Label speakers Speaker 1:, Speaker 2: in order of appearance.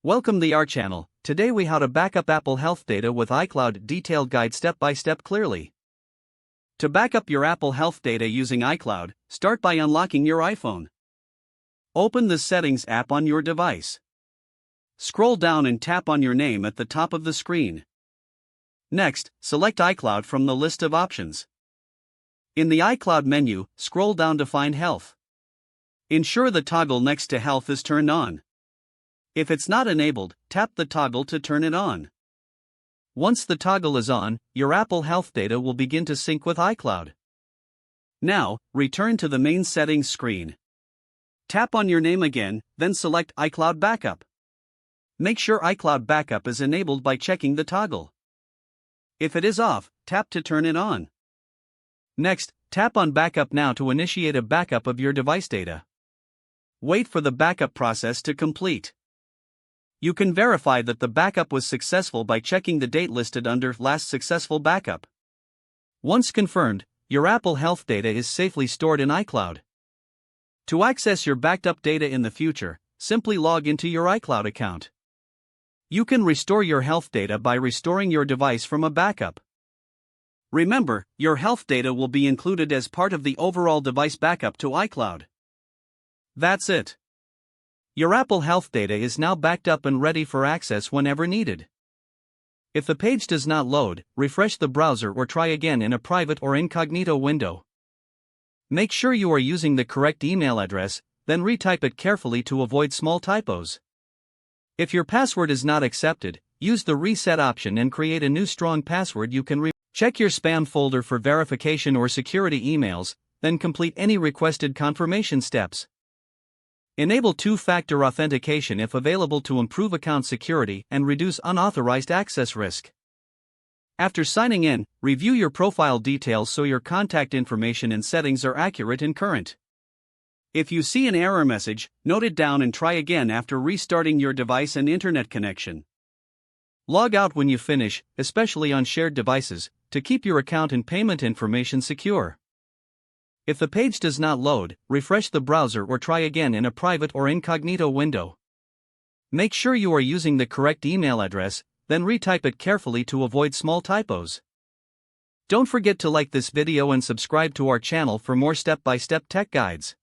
Speaker 1: Welcome to our channel. Today we how to backup Apple Health data with iCloud. Detailed guide step by step clearly. To backup your Apple Health data using iCloud, start by unlocking your iPhone. Open the Settings app on your device. Scroll down and tap on your name at the top of the screen. Next, select iCloud from the list of options. In the iCloud menu, scroll down to find Health. Ensure the toggle next to Health is turned on. If it's not enabled, tap the toggle to turn it on. Once the toggle is on, your Apple Health data will begin to sync with iCloud. Now, return to the main settings screen. Tap on your name again, then select iCloud Backup. Make sure iCloud Backup is enabled by checking the toggle. If it is off, tap to turn it on. Next, tap on Backup Now to initiate a backup of your device data. Wait for the backup process to complete. You can verify that the backup was successful by checking the date listed under Last Successful Backup. Once confirmed, your Apple Health data is safely stored in iCloud. To access your backed up data in the future, simply log into your iCloud account. You can restore your health data by restoring your device from a backup. Remember, your health data will be included as part of the overall device backup to iCloud. That's it. Your Apple Health data is now backed up and ready for access whenever needed. If the page does not load, refresh the browser or try again in a private or incognito window. Make sure you are using the correct email address, then retype it carefully to avoid small typos. If your password is not accepted, use the reset option and create a new strong password you can check your spam folder for verification or security emails, then complete any requested confirmation steps. Enable two-factor authentication if available to improve account security and reduce unauthorized access risk. After signing in, review your profile details so your contact information and settings are accurate and current. If you see an error message, note it down and try again after restarting your device and internet connection. Log out when you finish, especially on shared devices, to keep your account and payment information secure. If the page does not load, refresh the browser or try again in a private or incognito window. Make sure you are using the correct email address, then retype it carefully to avoid small typos. Don't forget to like this video and subscribe to our channel for more step-by-step tech guides.